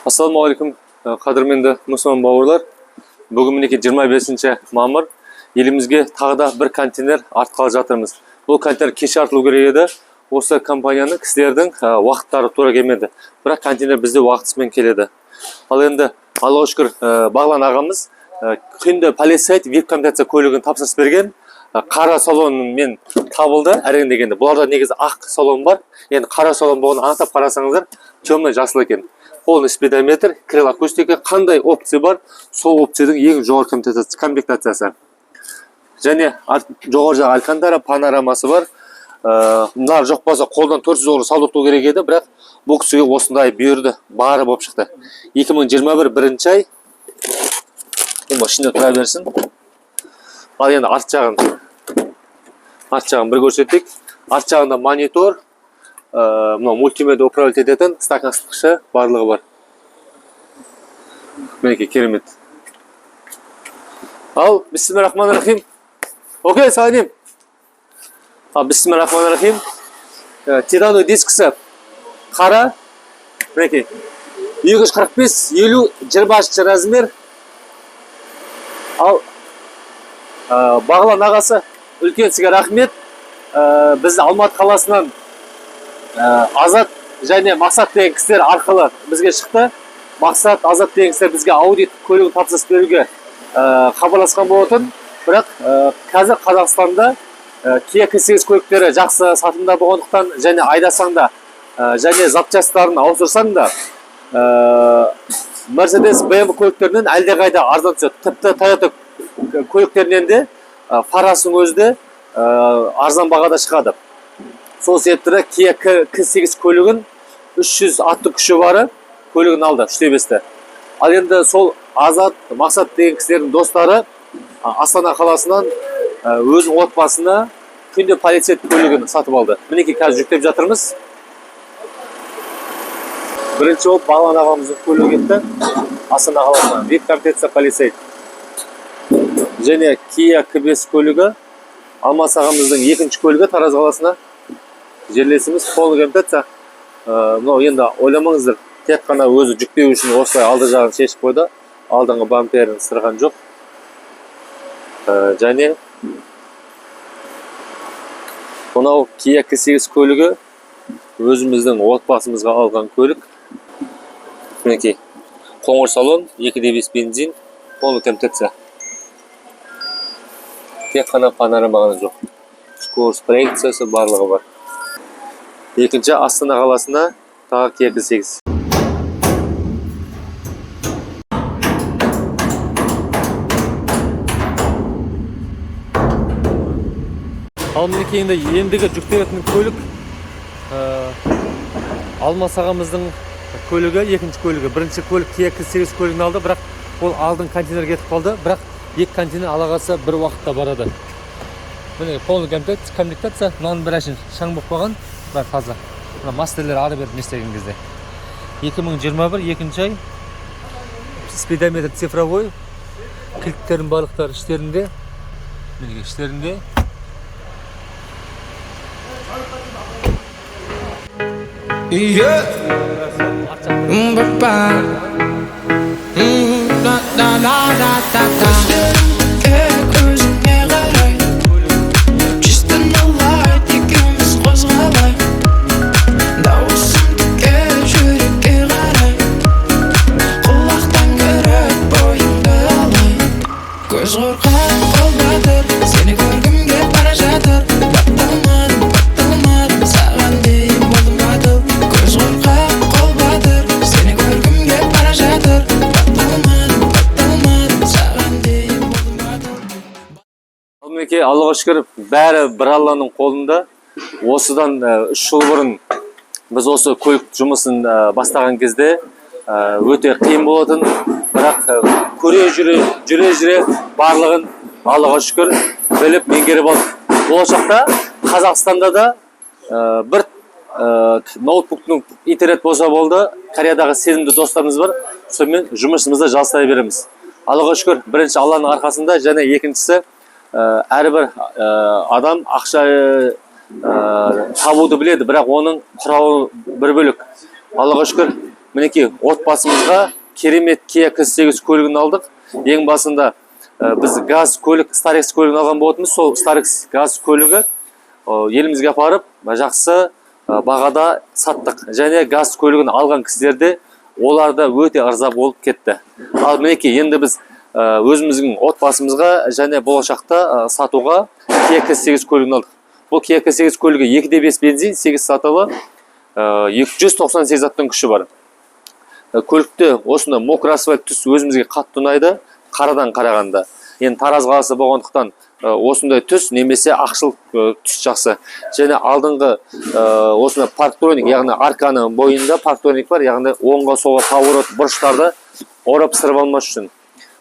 Assalamualaikum, qadırmenді мұсылман бауырлар. Бүгін мінеке 25 мамыр елімізге тағы да бір контейнер артқалы жатырмыз. Бұл контейнер кеш артылу керек еді. Осы компанияның кісілердің уақыттары тура келмеді. Бірақ контейнер бізде уақытысымен келеді. Ал енді Аллаға шүкір Бағлан ағамыз күнде полицейт вип-комплектация көлігін тапсырыс берген. Қара салонмен табылды. Әрең дегенде бұларда негізі ақ салон бар. Енді қара салон болғанын анықтап қарасаңыздар, темный жасыл екен. Полный спидометр, крыл акустика, қандай опция бар, сол опцияның ең жоғары комплектациясы. Және жоғары жағы алькантара, панорамасы бар. Мыналар жоқ болса қолдан 400 доллар салдырту керек еді, бірақ бұл кісіге осындай бұйырды, бары болып шықты. 2021 бірінші ай. Ішінде тұра берсін. Ал енді арт жағын бір көрсеттік. Арт жағында монитор, мультимедиа управлять ететін стакан ысытқышы барлығы бар. Мінекей керемет. Ал, бисмиллахиррахманиррахим. Окей, сағанем. Ал, бисмиллахиррахманиррахим. Титановый дискісі қара. Мінекей. 245, 50, 20 размер. Ал, Бағлан ағасы, үлкен сізге рахмет. Бізді Алматы қаласынан Азат және Мақсат деген кісілер арқылы бізге шықты. Мақсат, Азат деген кісілер бізге аудит көлігін тапсырыс беруге хабарласқан болатын. Бірақ қазір Қазақстанда Kia K8 көліктері жақсы сатымда болғандықтан және айдасаң да және запчастарын ауыстырсаң да Mercedes BMW көліктерінен әлдеқайда арзан түседі. Тіпті Toyota көліктерінен де Фарасының өзі де арзан бағада шығады. Сол себептері Kia K8 көлігін 300 атты күші бары көлігін алды, 3-5-ті. Ал енді сол Азат, Мақсат деген кісілердің достары Астана қаласынан өзінің отбасына күнде полицейт көлігін сатып алды. Мінекей қазір жүктеп жатырмыз. Бірінші болып Бағлан ағамыздың көлігі кетті. Астана қаласынан вип-комплектация полицейт. Және Kia K5 көлігі Алмас ағамыздың екінші көлігі Тараз қаласына жерлесіміз полный комплектация. Енді ойламаңыздар, тек қана өзі жүктеу үшін осылай алды жағын шешіп қойды. Алдыңғы бамперін сырған жоқ. Және мынау Kia K8 көлігі өзіміздің отбасымызға алған көлік. Мінекей, қоңыр салон, 2.5 бензин, полный комплектация. Тек қана панорама ғана жоқ. Скорость проекциясы барлығы бар. Екінші Астана қаласына тағы Kia K8. Ал мінекей ендігі жүктелетін көлік Алмас ағамыздың көлігі, екінші көлігі. Бірінші көлік Kia K8 көлігін алды, бірақ ол алдың контейнер кетіп қалды, бірақ екі контейнер алағасы бір уақытта барады. Міне полный комплектация, мынаның бір әшін шаң болып қойған, бар таза. Мына мастерлер ары беріп не істеген кезде. 2021 екінші ай. Спидометр цифровой. Кілттердің барлықтары іштерінде. Міне іштерінде. Аллаға шүкір, бәрі бір Алланың қолында. Осыдан 3 жыл бұрын біз осы көлік жұмысын бастаған кезде өте қиын болатын. Бірақ көре жүре барлығын Аллаға шүкір біліп меңгеріп алдық. Болашақта Қазақстанда да бір ноутбуктың интернет болса болды. Кореядағы сенімді достарымыз бар. Сонымен жұмысымызды жалғастай береміз. Аллаға шүкір, бірінші Алланың арқасында, және екіншісі әрбір адам ақша табуды біледі, бірақ оның құрауы бір бөлік. Аллаға шүкір, мінекей отбасымызға керемет Kia K8 көлігін алдық. Ең басында біз газ көлік, Starex көлігін алған болатынбыз. Сол Starex газ көлігі елімізге апарып, жақсы бағада саттық. Және газ көлігін алған кісілерде оларда өте ырза болып кетті. Ал мінекей енді біз өзіміздің отбасымызға және болашақта сатуға Kia K8 көлігін алдық. Бұл Kia K8 көлігі 2.5 бензин, 8 сатылы, 298 аттың күші бар. Көлікте осында мокрый асфальт түс өзімізге қатты ұнайды, қарадан қарағанда. Енді Тараз қаласы болғандықтан осындай түс немесе ақшыл түс жақсы. Және алдыңғы осында парктроник, яғни арканың бойында парктроник бар, яғни оңға солға поворот бұрыштарды орап сырып алмас үшін.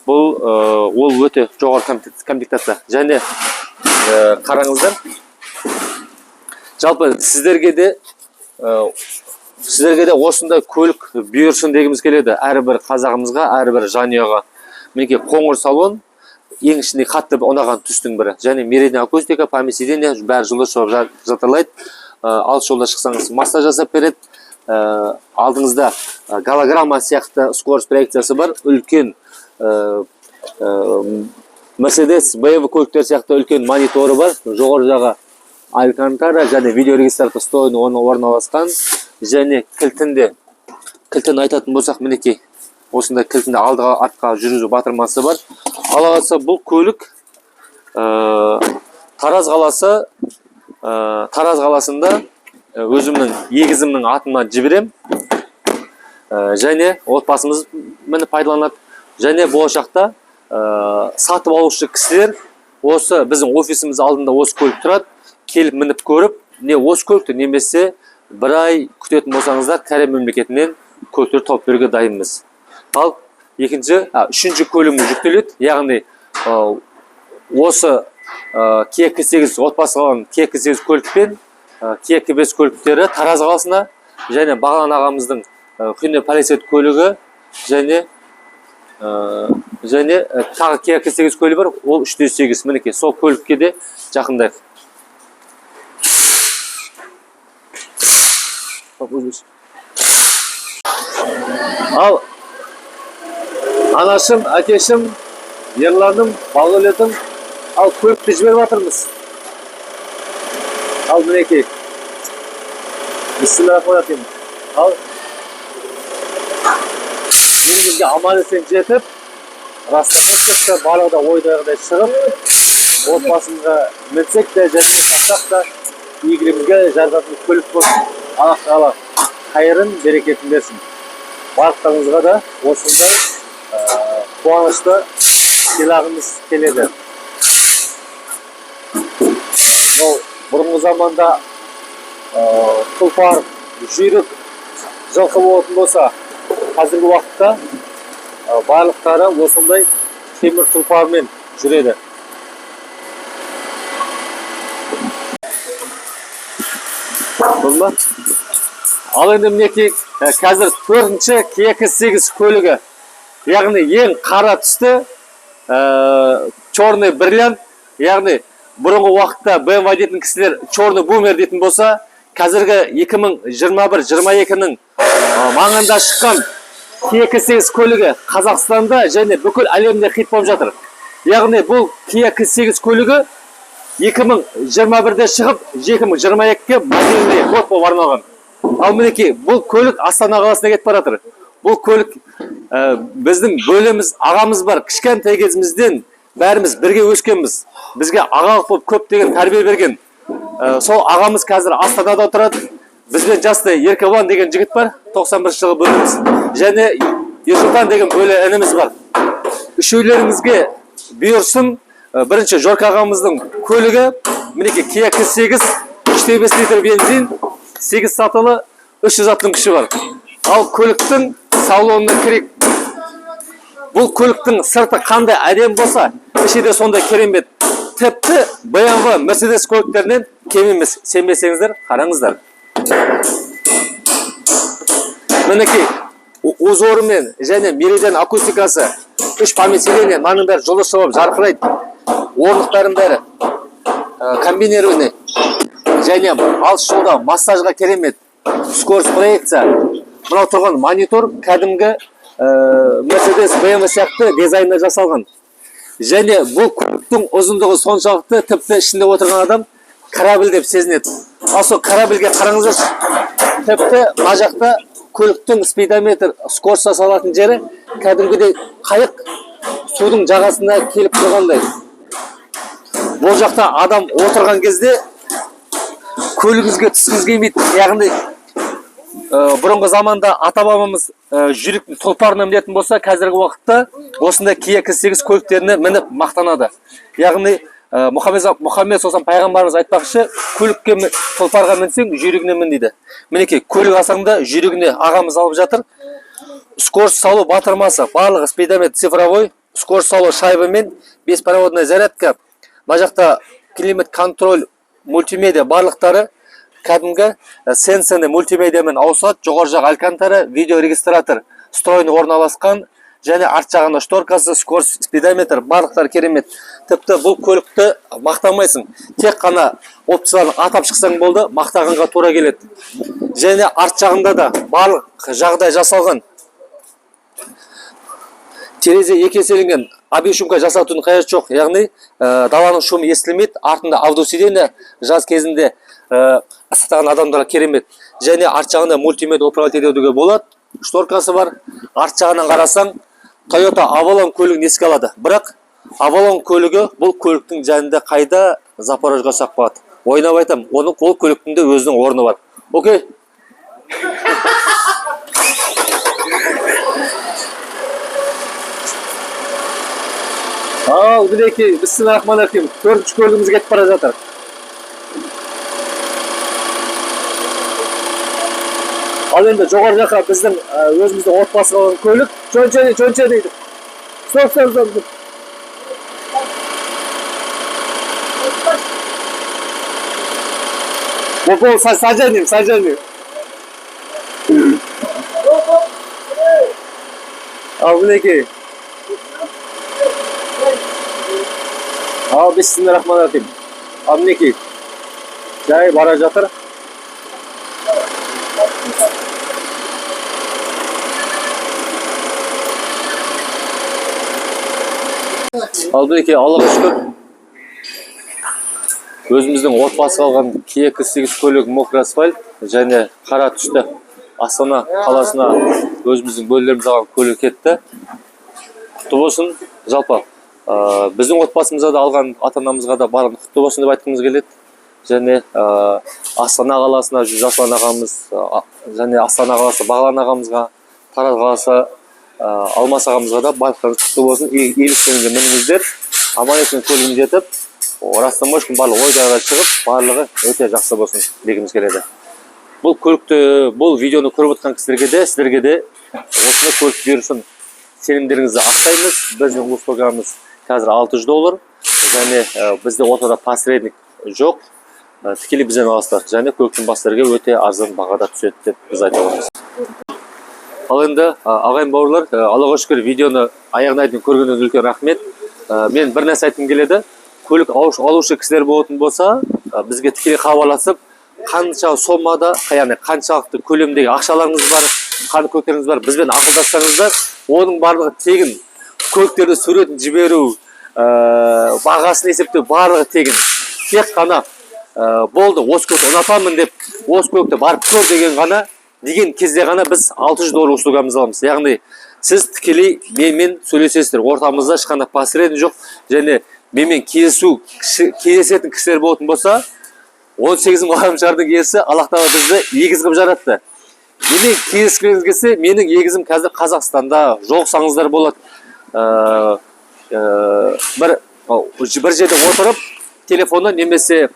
Бұл ол өте жоғары комплектация. Және қараңыздар, жалпы сіздерге де осындай көлік бұйырсын дегіміз келеді. Әрбір қазағымызға, әрбір жанұяға. Мінекей қоңыр салон, ең ішінде қатты ұнаған түстің бірі. Және меридиан акустика, память сиденья бәрі жылы шығып жатырлайды. Алыс жолда шықсаңыз массаж жасап береді. Алдыңызда голограмма сияқты скорость проекциясы бар. Үлкен Mercedes, BMW көліктер сияқты үлкен мониторы бар. Жоғары жағы Алькантара және видеорегистратор стойын орналасқан. Және кілтін айтатын болсақ, мінекей осында кілтінде алдыға артқа жүргізу батырмасы бар. Алағатса бұл көлік Тараз қаласында өзімнің егізімнің атына жіберем. Және отбасымыз мені пайдаланады. Және болашақта сатып алушы кісілер осы біздің офисіміз алдында осы көлік тұрады. Келіп мініп көріп, не осы көлікті немесе бір ай күтетін болсаңыздар, Корея мемлекетінен көліктер тауып беруге дайынбыз. Ал үшінші көлігіміз жүктеледі. Яғни осы Kia K8 отбасы қалған Kia K8 көлікпен Kia K5 көліктері Тараз қаласына және Бағлан ағамыздың Hyundai Palisade көлігі және тағы Kia K8 көлігі бар. Ол 308. Мінекей сол көлікке де жақындайық. Ал анашым, әкешім, ерланым, балғөлетім, ал көлікті жіберіп жатырмыз. Ал мінекей. Бисмиллахиррахманиррахим. Ал елімізге аман-есен жетіп, растамастықта барлығы да ойдағыдай шығып, отбасымызға мінсек те, және сақтақ та игілігімізге жарғатын көлік болсын. Аллах тағала қайырын, берекетін берсін. Барлықтарыңызға да осындай қуанышты сыйлағымыз келеді. Бұрынғы заманда тұлпар, жүйрік, жылқы болатын болса, қазіргі уақытта барлықтары осындай темір тұлпармен жүреді. Ал енді мінекей қазір 4-ші Kia K8 көлігі, яғни ең қара түсті черный бриллиант, яғни бұрынғы уақытта BMW дейтін кісілер черный бумер дейтін болса, қазіргі 2021-22-ның маңында шыққан Kia K8 көлігі Қазақстанда және бүкіл әлемде хит болып жатыр. Яғни бұл Kia K8 көлігі 2021-де шығып, 2022-ге модельный год болып арналған. Ал мінекей, бұл көлік Астана қаласына кетіп баратыр. Бұл көлік біздің бөлеміз, ағамыз бар. Кішкентай кезімізден бәріміз бірге өскенбіз. Бізге ағалық болып көптеген тәрбие берген. Сол ағамыз қазір Астанада отырады. Бізбен жасты Еркебұлан деген жігіт бар, 91 жылғы бөлеміз. Және Ерсұлтан деген бөле ініміз бар. Үшеулеріңізге бұйырсын. Бірінші Жорка ағамыздың көлігі, мінекей Kia K8, 3.5 литр бензин, 8 сатылы, 300 аттың күші бар. Ал көліктің салонына кірейік. Бұл көліктің сырты қандай әдемі болса, іші де сондай керемет. Тіпті BMW, Mercedes көліктерінен кем емес. Сенбесеңіздер, қараңыздар. Мінекей, узорымен және меридиан акустикасы, 3 память сиденья, маңның бәрі жылы шығып жарқырайды. Орындықтарын бәрі комбинированный және алыс жолда массажға керемет. Скорость проекция, мынау тұрған монитор кәдімгі Mercedes BMW сияқты дизайнда жасалған. Және бұл көліктің ұзындығы соншалықты, тіпті ішінде отырған адам корабль деп сезінеді. Ал сол корабльге қараңыздаршы. Тіпті мына жақта көліктің спидометр скорость салатын жері кәдімгідей қайық судың жағасына келіп тұрғандай. Бұл жақта адам отырған кезде көлігіңізге түскіңіз келмейді. Яғни бұрынғы заманда ата-бабамыз жүректің тұлпарына мінетін болса, қазіргі уақытта осындай Kia K8 көліктеріне мініп мақтанады. Яғни Мұхаммед сосан пайғамбарымыз айтпақшы, көлікке тұлпарға мінсең, жүрегіне мін дейді. Мінекей, көлік асаңда жүрегіне ағамыз алып жатыр. Скорость салу батырмасы, барлығы спидометр цифровой, скорость салу шайбымен, беспроводная зарядка, мына жақта климат контроль, мультимедиа барлықтары кәдімгі сенсорный мультимедиамен ауысады. Жоғары жақ алькантара, видеорегистратор встроенный орналасқан, және арт жағында шторкасы, скорость спидометр барлықтары керемет. Тіпті бұл көлікті мақтамайсың. Тек қана опцияларын атап шықсаң болды, мақтағанға тура келеді. Және арт жағында да барлық жағдай жасалған. Терезе екі еселенген, объем жасатудың қажеті жоқ. Яғни даланың шумы естілмейді. Артында аудиосиденье жаз кезінде ыстықтаған адамдарға керемет. Және арт жағында мультимедиа управлять етуге болады. Шторкасы бар. Арт жағынан қарасаң, Toyota Avalon көлігін еске алады. Бірақ Avalon көлігі бұл көліктің жанында қайда Запорожға сақпады. Ойнап айтам, ол көліктің де өзінің орны бар. Окей? Ал, мінекей, бисмиллахиррахманиррахим. 4-ші көлігіміз кетіп бара жатыр. Ал енді жоғары жаққа біздің өзіміздің отбасы қалған көлік. Жонча дейді. Стоп. Бұл сажайным. Ал мінекей. Ал бисмиллахиррахманиррахим. Ал мінекей. Жай бара жатыр. Ал мінекей, Аллаға шүкір. Өзіміздің отбасы қалған Kia K8 көлік мокрый асфальт және қара түсті Астана қаласына өзіміздің бөлелеріміз алған көлік кетті. Құтты болсын. Жалпы біздің отбасымызға да алған ата-анамызға да барлығын құтты болсын деп айтқымыз келеді. Және Астана қаласына Жасұлан ағамыз, және Астана қаласы Бағлан ағамызға, Тараз қаласы Алмас ағамызға да барлықтарыңыз құтты болсын. Иеліктеріңізге мініңіздер. Аман-есен көлігін жетіп, растамошкин барлық ойдарға шығып, барлығы өте жақсы болсын дегіміз келеді. Бұл көлікті, бұл видеоны көріп отқан кісілерге де, сіздерге де осыны көлік берушін сенімдеріңізді ақтаймыз. Біздің услугамыз қазір $600 және бізде ортада посредник жоқ. Тікелей бізден аласыздар және көліктің бастарына өте арзан бағада түседі деп біз айта аламыз. Ал енді ағайын бауырлар, Аллаға шүкір видеоны аяғына дейін көргеніңізге үлкен рахмет. Мен бір нәрсе айтқым келеді. Көлік алушы кісілер болатын болса, бізге тікелей хабарласып, қанша сомада, яғни қаншалықты көлемдегі ақшаларыңыз бар, қандай көліктеріңіз бар, бізбен ақылдассаңыздар, оның барлығы тегін. Көліктерді суретін жіберу, бағасын есептеу барлығы тегін. Тек қана болды, осы көлікті ұнатамын деп, осы көлікті барып көр деген кезде ғана біз $600 услугамыз аламыз. Яғни сіз тікелей менімен сөйлесесіздер. Ортамызда ешқандай посредник жоқ. Және менімен кездесетін кісілер болатын болса, 18 ғаламшардың иесі Аллах тағала бізді егіз қылып жаратты. Менің кездескіңіз келсе, менің егізім қазір Қазақстанда, жолықсаңыздар болады. Бір жерде отырып, телефоннан немесе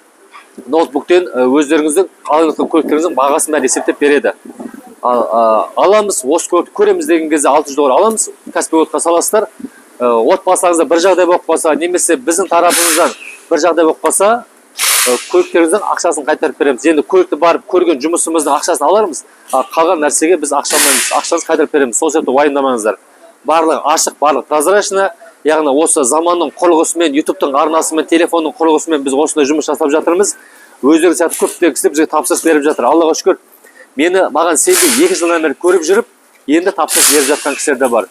ноутбуктен өздеріңіздің алынған көліктеріңіздің бағасын бәрін есептеп береді. Аламыз, осы көлікті көреміз деген кезде $600 аламыз. Каспий отқа саласыздар. Отбасыңызда бір жағдай болып қалса, немесе біздің тарапымыздан бір жағдай болып қалса, көліктеріңіздің ақшасын қайтарып береміз. Енді көлікті барып көрген жұмысымыздың ақшасын алармыз. Қалған нәрсеге біз ақшаңызды қайтарып береміз. Сол себепті уайымдамаңыздар. Барлығы ашық, барлығы прозрачно. Яғни осы заманның құрылғысымен, YouTube-тың арнасымен, телефонның құрылғысымен біз осындай жұмыс жасап жатырмыз. Өздері сияқты көптеген кісілер бізге тапсырыс беріп жатыр. Аллаға шүкір. маған сенбей 2 жылдан бері көріп жүріп, енді тапсырыс беріп жатқан кісілер де бар.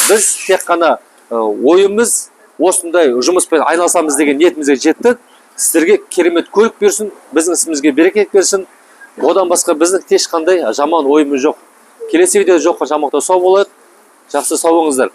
Біз тек қана ойымыз осындай жұмыспен айналысамыз деген ниетімізге жеттік. Сіздерге керемет көлік берсін, біздің ісімізге берекет берсін. Одан басқа біздің ешқандай жаман ойымыз жоқ. Келесі видеода жоққа жамақта сау болайық. Жақсы сау болыңыздар.